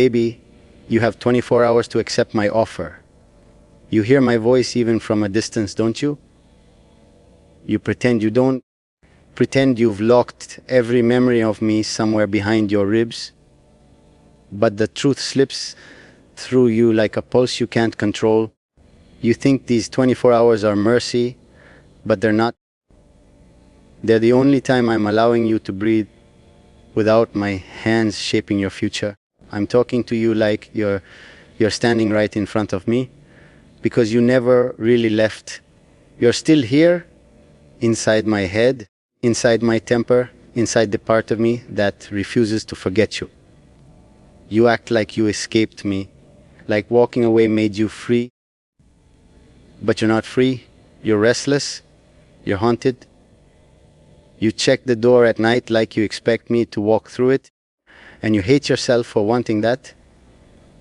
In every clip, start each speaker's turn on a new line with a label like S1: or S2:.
S1: Baby, you have 24 hours to accept my offer. You hear my voice even from a distance, don't you? You pretend you don't. Pretend you've locked every memory of me somewhere behind your ribs. But the truth slips through you like a pulse you can't control. You think these 24 hours are mercy, but they're not. They're the only time I'm allowing you to breathe without my hands shaping your future. I'm talking to you like you're standing right in front of me, because you never really left. You're still here, inside my head, inside my temper, inside the part of me that refuses to forget you. You act like you escaped me, like walking away made you free. But you're not free. You're restless. You're haunted. You check the door at night like you expect me to walk through it, and you hate yourself for wanting that.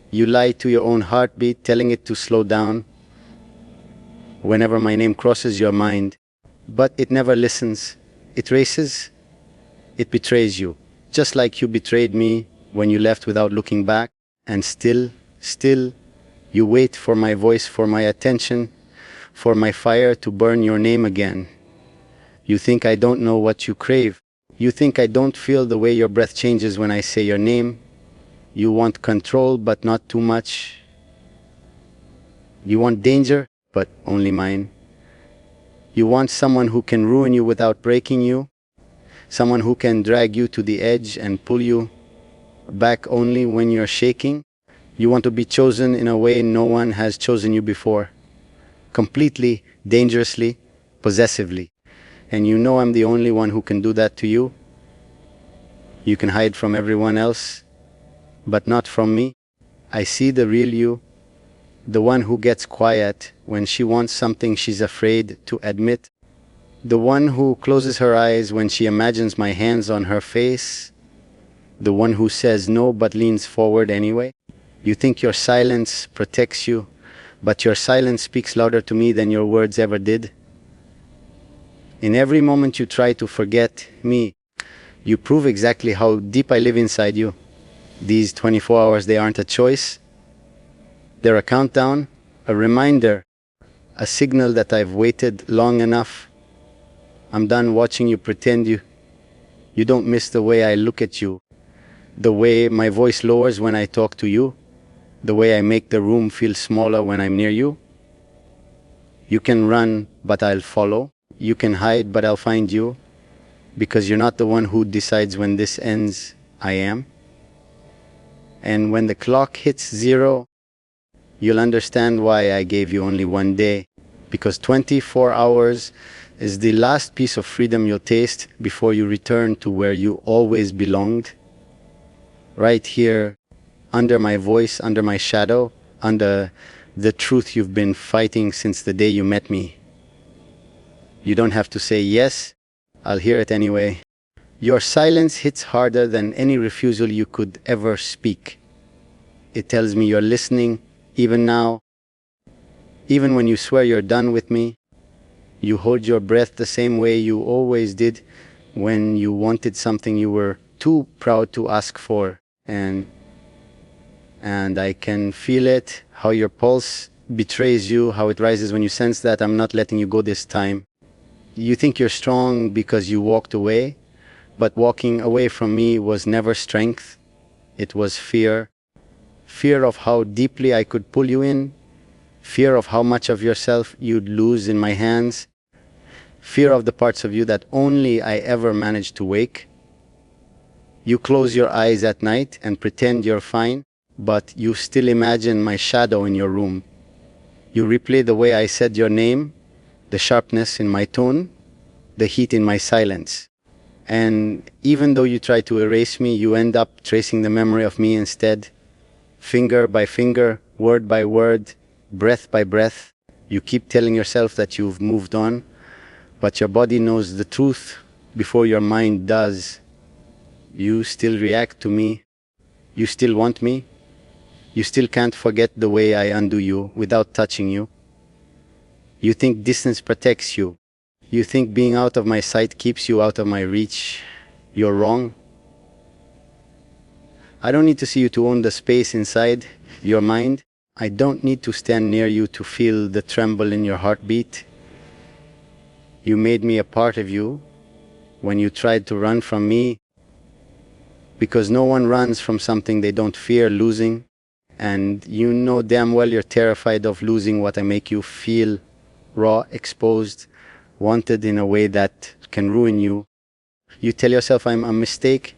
S1: You lie to your own heartbeat, telling it to slow down whenever my name crosses your mind. But it never listens. It races. It betrays you, just like you betrayed me when you left without looking back. And still, you wait for my voice, for my attention, for my fire to burn your name again. You think I don't know what you crave. You think I don't feel the way your breath changes when I say your name. You want control, but not too much. You want danger, but only mine. You want someone who can ruin you without breaking you. Someone who can drag you to the edge and pull you back only when you're shaking. You want to be chosen in a way no one has chosen you before. Completely, dangerously, possessively. And you know I'm the only one who can do that to you. You can hide from everyone else, but not from me. I see the real you, the one who gets quiet when she wants something she's afraid to admit, the one who closes her eyes when she imagines my hands on her face, the one who says no but leans forward anyway. You think your silence protects you, but your silence speaks louder to me than your words ever did. In every moment you try to forget me, you prove exactly how deep I live inside you. These 24 hours, they aren't a choice. They're a countdown, a reminder, a signal that I've waited long enough. I'm done watching you pretend you don't miss the way I look at you, the way my voice lowers when I talk to you, the way I make the room feel smaller when I'm near you. You can run, but I'll follow. You can hide, but I'll find you, because you're not the one who decides when this ends. I am. And when the clock hits 0, you'll understand why I gave you only one day, because 24 hours is the last piece of freedom you'll taste before you return to where you always belonged. Right here, under my voice, under my shadow, under the truth you've been fighting since the day you met me. You don't have to say yes, I'll hear it anyway. Your silence hits harder than any refusal you could ever speak. It tells me you're listening, even now. Even when you swear you're done with me, you hold your breath the same way you always did when you wanted something you were too proud to ask for. And I can feel it, how your pulse betrays you, how it rises when you sense that I'm not letting you go this time. You think you're strong because you walked away, but walking away from me was never strength. It was fear. Fear of how deeply I could pull you in. Fear of how much of yourself you'd lose in my hands. Fear of the parts of you that only I ever managed to wake. You close your eyes at night and pretend you're fine, but you still imagine my shadow in your room. You replay the way I said your name, the sharpness in my tone, the heat in my silence. And even though you try to erase me, you end up tracing the memory of me instead. Finger by finger, word by word, breath by breath. You keep telling yourself that you've moved on, but your body knows the truth before your mind does. You still react to me. You still want me. You still can't forget the way I undo you without touching you. You think distance protects you. You think being out of my sight keeps you out of my reach. You're wrong. I don't need to see you to own the space inside your mind. I don't need to stand near you to feel the tremble in your heartbeat. You made me a part of you when you tried to run from me, because no one runs from something they don't fear losing. And you know damn well you're terrified of losing what I make you feel, raw, exposed, wanted in a way that can ruin you. You tell yourself I'm a mistake.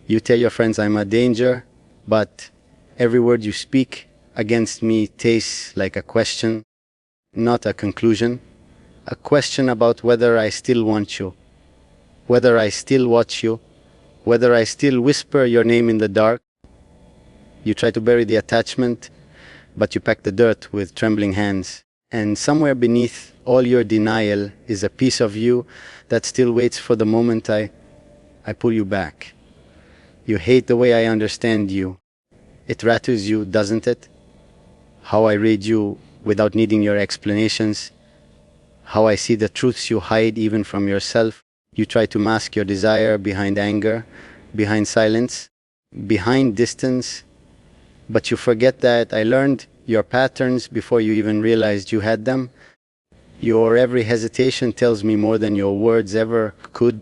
S1: You tell your friends I'm a danger. But every word you speak against me tastes like a question, not a conclusion. A question about whether I still want you, whether I still watch you, whether I still whisper your name in the dark. You try to bury the attachment, but you pack the dirt with trembling hands. And somewhere beneath all your denial is a piece of you that still waits for the moment I pull you back. You hate the way I understand you. It rattles you, doesn't it? How I read you without needing your explanations. How I see the truths you hide even from yourself. You try to mask your desire behind anger, behind silence, behind distance. But you forget that I learned your patterns before you even realized you had them. Your every hesitation tells me more than your words ever could.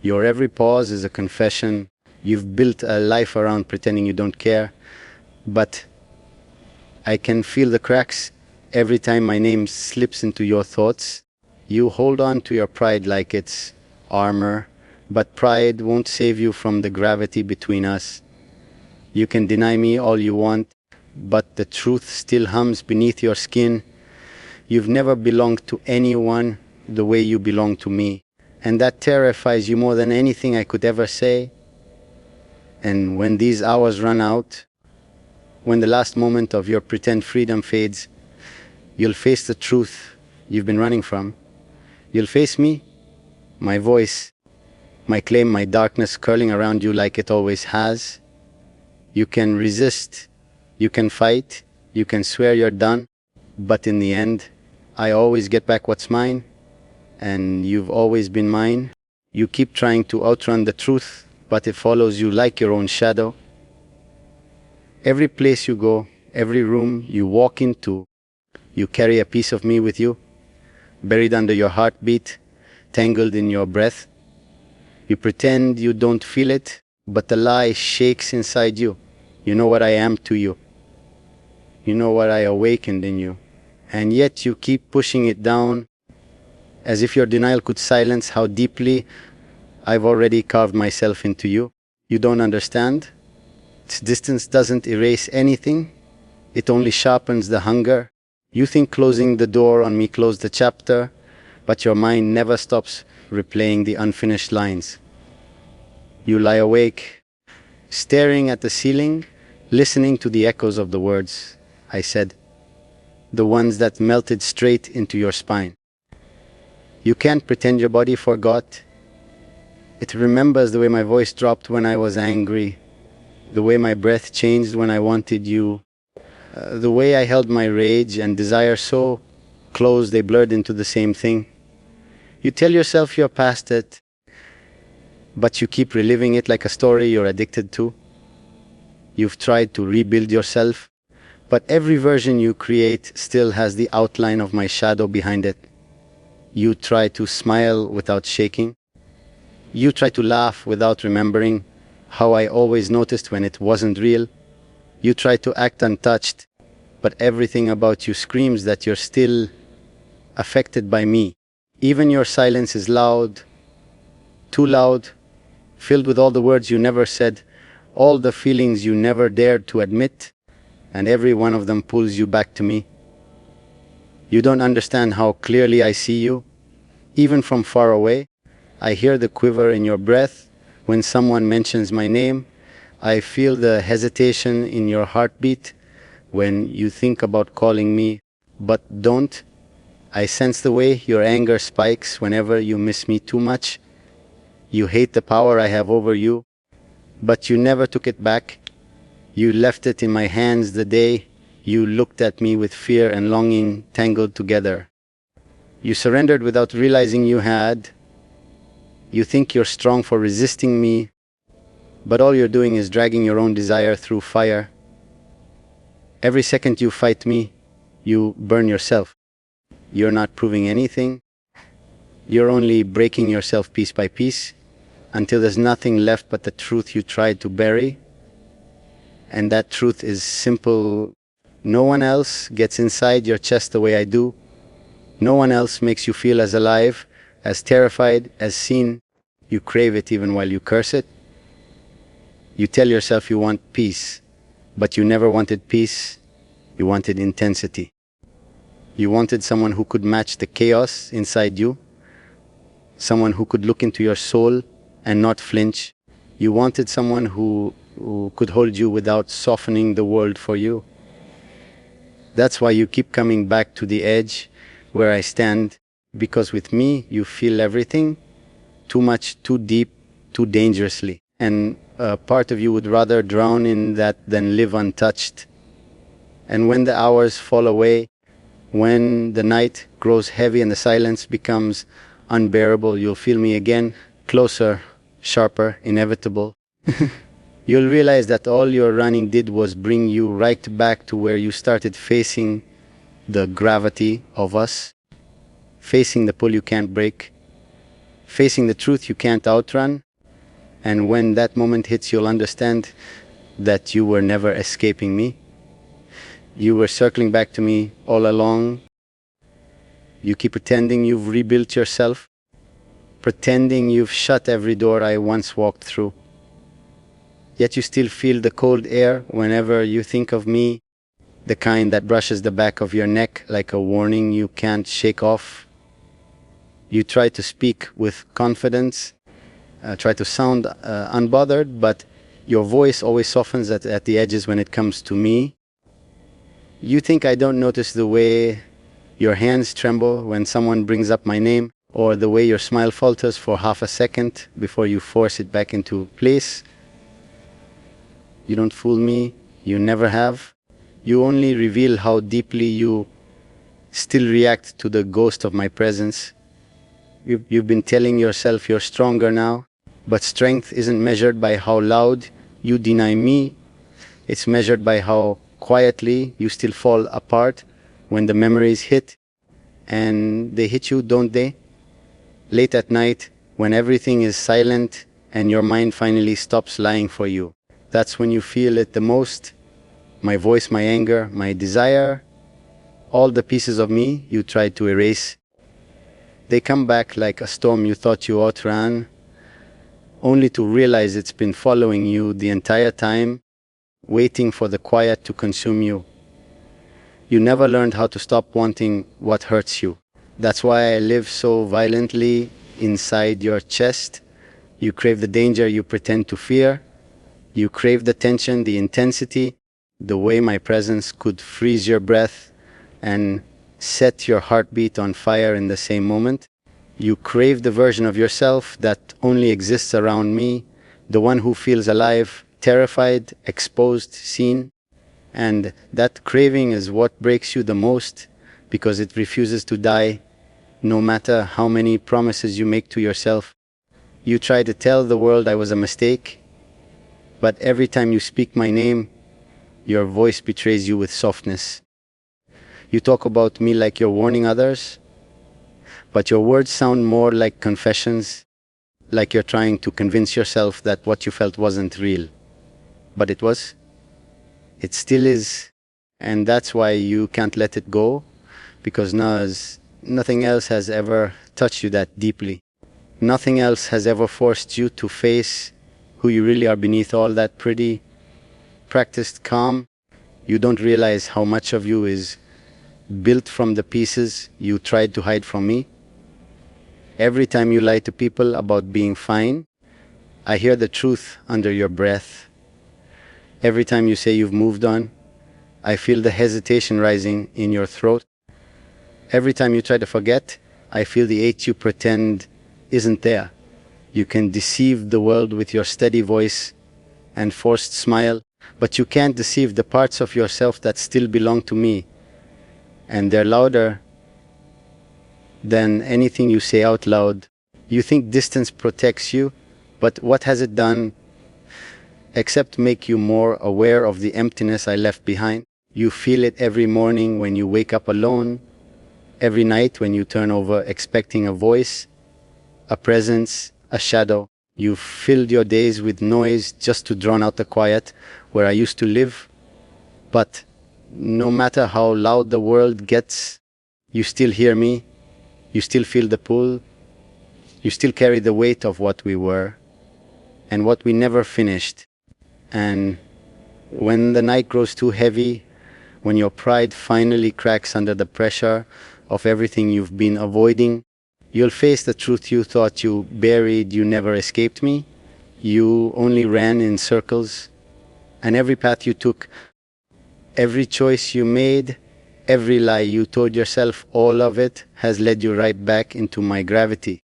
S1: Your every pause is a confession. You've built a life around pretending you don't care. But I can feel the cracks every time my name slips into your thoughts. You hold on to your pride like it's armor, but pride won't save you from the gravity between us. You can deny me all you want, but the truth still hums beneath your skin. You've never belonged to anyone the way you belong to me. And that terrifies you more than anything I could ever say. And when these hours run out, when the last moment of your pretend freedom fades, you'll face the truth you've been running from. You'll face me, my voice, my claim, my darkness curling around you like it always has. You can resist, you can fight, you can swear you're done, but in the end, I always get back what's mine, and you've always been mine. You keep trying to outrun the truth, but it follows you like your own shadow. Every place you go, every room you walk into, you carry a piece of me with you, buried under your heartbeat, tangled in your breath. You pretend you don't feel it, but the lie shakes inside you. You know what I am to you. You know what I awakened in you. And yet you keep pushing it down, as if your denial could silence how deeply I've already carved myself into you. You don't understand. This distance doesn't erase anything. It only sharpens the hunger. You think closing the door on me closed the chapter, but your mind never stops replaying the unfinished lines. You lie awake, staring at the ceiling, listening to the echoes of the words I said, the ones that melted straight into your spine. You can't pretend your body forgot. It remembers the way my voice dropped when I was angry, the way my breath changed when I wanted you, the way I held my rage and desire so close they blurred into the same thing. You tell yourself you're past it, but you keep reliving it like a story you're addicted to. You've tried to rebuild yourself, but every version you create still has the outline of my shadow behind it. You try to smile without shaking. You try to laugh without remembering how I always noticed when it wasn't real. You try to act untouched, but everything about you screams that you're still affected by me. Even your silence is loud, too loud, filled with all the words you never said, all the feelings you never dared to admit, and every one of them pulls you back to me. You don't understand how clearly I see you. Even from far away, I hear the quiver in your breath when someone mentions my name. I feel the hesitation in your heartbeat when you think about calling me, but don't. I sense the way your anger spikes whenever you miss me too much. You hate the power I have over you, but you never took it back. You left it in my hands the day you looked at me with fear and longing tangled together. You surrendered without realizing you had. You think you're strong for resisting me, but all you're doing is dragging your own desire through fire. Every second you fight me, you burn yourself. You're not proving anything. You're only breaking yourself piece by piece until there's nothing left but the truth you tried to bury. And that truth is simple. No one else gets inside your chest the way I do. No one else makes you feel as alive, as terrified, as seen. You crave it even while you curse it. You tell yourself you want peace, but you never wanted peace. You wanted intensity. You wanted someone who could match the chaos inside you, someone who could look into your soul and not flinch. You wanted someone who could hold you without softening the world for you. That's why you keep coming back to the edge where I stand, because with me you feel everything, too much, too deep, too dangerously. And part of you would rather drown in that than live untouched. And when the hours fall away, when the night grows heavy and the silence becomes unbearable, you'll feel me again, closer, sharper, inevitable. You'll realize that all your running did was bring you right back to where you started, facing the gravity of us, facing the pull you can't break, facing the truth you can't outrun. And when that moment hits, you'll understand that you were never escaping me. You were circling back to me all along. You keep pretending you've rebuilt yourself, pretending you've shut every door I once walked through. Yet you still feel the cold air whenever you think of me, the kind that brushes the back of your neck like a warning you can't shake off. You try to speak with confidence, try to sound unbothered, but your voice always softens at the edges when it comes to me. You think I don't notice the way your hands tremble when someone brings up my name, or the way your smile falters for half a second before you force it back into place. You don't fool me, you never have. You only reveal how deeply you still react to the ghost of my presence. You've been telling yourself you're stronger now, but strength isn't measured by how loud you deny me. It's measured by how quietly you still fall apart when the memories hit. And they hit you, don't they? Late at night, when everything is silent and your mind finally stops lying for you. That's when you feel it the most. My voice, my anger, my desire, all the pieces of me you tried to erase. They come back like a storm you thought you outran, only to realize it's been following you the entire time, waiting for the quiet to consume you. You never learned how to stop wanting what hurts you. That's why I live so violently inside your chest. You crave the danger you pretend to fear. You crave the tension, the intensity, the way my presence could freeze your breath and set your heartbeat on fire in the same moment. You crave the version of yourself that only exists around me, the one who feels alive, terrified, exposed, seen. And that craving is what breaks you the most, because it refuses to die, no matter how many promises you make to yourself. You try to tell the world I was a mistake, but every time you speak my name, your voice betrays you with softness. You talk about me like you're warning others, but your words sound more like confessions, like you're trying to convince yourself that what you felt wasn't real. But it was. It still is. And that's why you can't let it go, because nothing else has ever touched you that deeply. Nothing else has ever forced you to face who you really are beneath all that pretty, practiced calm. You don't realize how much of you is built from the pieces you tried to hide from me. Every time you lie to people about being fine, I hear the truth under your breath. Every time you say you've moved on, I feel the hesitation rising in your throat. Every time you try to forget, I feel the ache you pretend isn't there. You can deceive the world with your steady voice and forced smile, but you can't deceive the parts of yourself that still belong to me. And they're louder than anything you say out loud. You think distance protects you, but what has it done? except make you more aware of the emptiness I left behind. You feel it every morning when you wake up alone, every night when you turn over expecting a voice, a presence, a shadow. You filled your days with noise just to drown out the quiet where I used to live. But no matter how loud the world gets, you still hear me, you still feel the pull, you still carry the weight of what we were and what we never finished. And when the night grows too heavy, when your pride finally cracks under the pressure of everything you've been avoiding, you'll face the truth you thought you buried. You never escaped me. You only ran in circles. And every path you took, every choice you made, every lie you told yourself, all of it has led you right back into my gravity.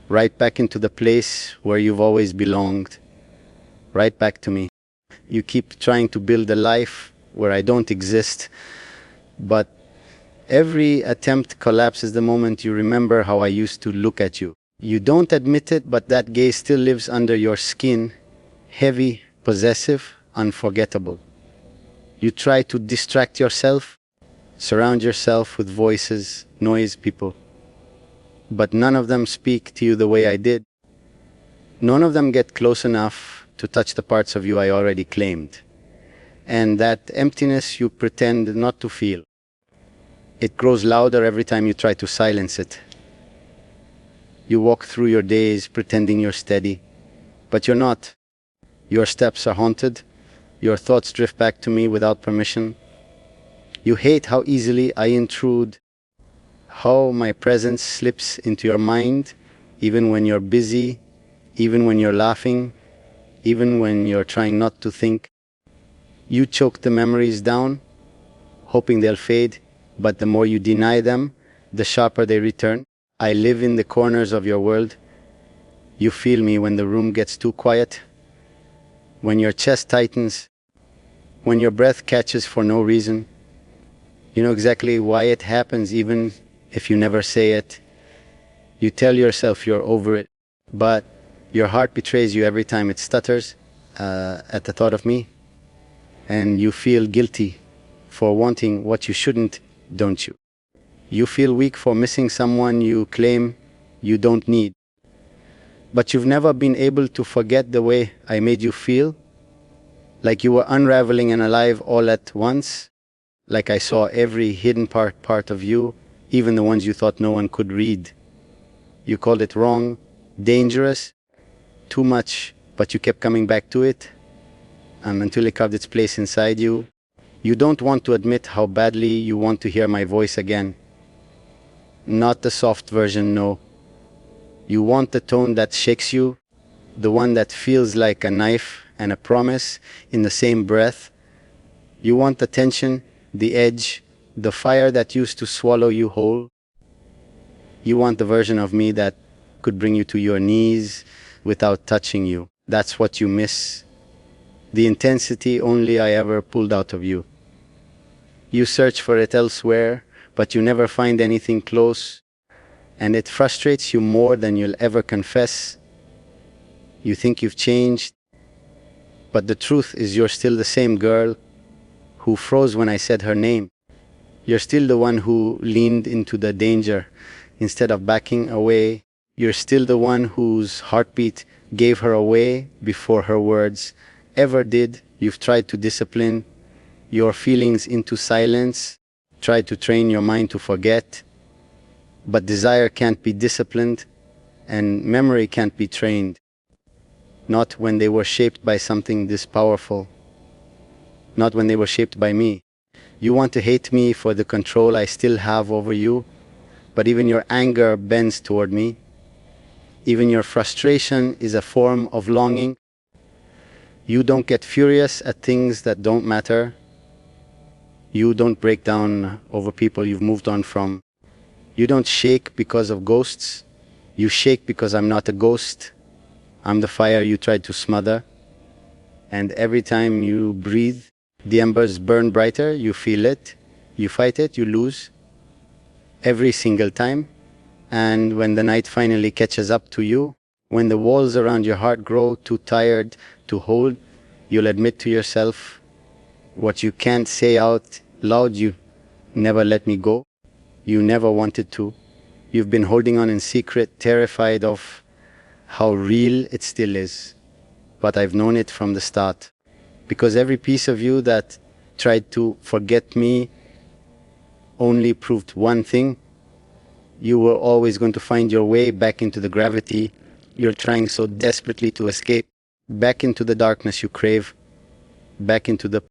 S1: Right back into the place where you've always belonged. Right back to me. You keep trying to build a life where I don't exist, but every attempt collapses the moment you remember how I used to look at you. You don't admit it, but that gaze still lives under your skin, heavy, possessive, unforgettable. You try to distract yourself, surround yourself with voices, noise, people. But none of them speak to you the way I did. None of them get close enough to touch the parts of you I already claimed. And that emptiness you pretend not to feel. It grows louder every time you try to silence it. You walk through your days pretending you're steady, but you're not. Your steps are haunted. Your thoughts drift back to me without permission. You hate how easily I intrude, how my presence slips into your mind, even when you're busy, even when you're laughing, even when you're trying not to think. You choke the memories down, hoping they'll fade, but the more you deny them, the sharper they return. I live in the corners of your world. You feel me when the room gets too quiet, when your chest tightens, when your breath catches for no reason. You know exactly why it happens, even if you never say it. You tell yourself you're over it, but your heart betrays you every time it stutters at the thought of me. And you feel guilty for wanting what you shouldn't, don't you? You feel weak for missing someone you claim you don't need. But you've never been able to forget the way I made you feel, like you were unraveling and alive all at once, like I saw every hidden part of you, even the ones you thought no one could read. You called it wrong, dangerous, too much, but you kept coming back to it. Until it carved its place inside you. You don't want to admit how badly you want to hear my voice again. Not the soft version, no. You want the tone that shakes you, the one that feels like a knife and a promise in the same breath. You want the tension, the edge, the fire that used to swallow you whole. You want the version of me that could bring you to your knees without touching you. That's what you miss. The intensity only I ever pulled out of you. You search for it elsewhere, but you never find anything close, and it frustrates you more than you'll ever confess. You think you've changed, but the truth is you're still the same girl who froze when I said her name. You're still the one who leaned into the danger instead of backing away. You're still the one whose heartbeat gave her away before her words ever did. You've tried to discipline your feelings into silence, tried to train your mind to forget, but desire can't be disciplined and memory can't be trained. Not when they were shaped by something this powerful. Not when they were shaped by me. You want to hate me for the control I still have over you, but even your anger bends toward me. Even your frustration is a form of longing. You don't get furious at things that don't matter. You don't break down over people you've moved on from. You don't shake because of ghosts. You shake because I'm not a ghost. I'm the fire you tried to smother. And every time you breathe, the embers burn brighter. You feel it. You fight it. You lose. Every single time. And when the night finally catches up to you, when the walls around your heart grow too tired to hold, You'll admit to yourself what you can't say out loud. You never let me go. You never wanted to. You've been holding on in secret, terrified of how real it still is. But I've known it from the start. Because every piece of you that tried to forget me only proved one thing. You were always going to find your way back into the gravity you're trying so desperately to escape. Back into the darkness you crave. Back into the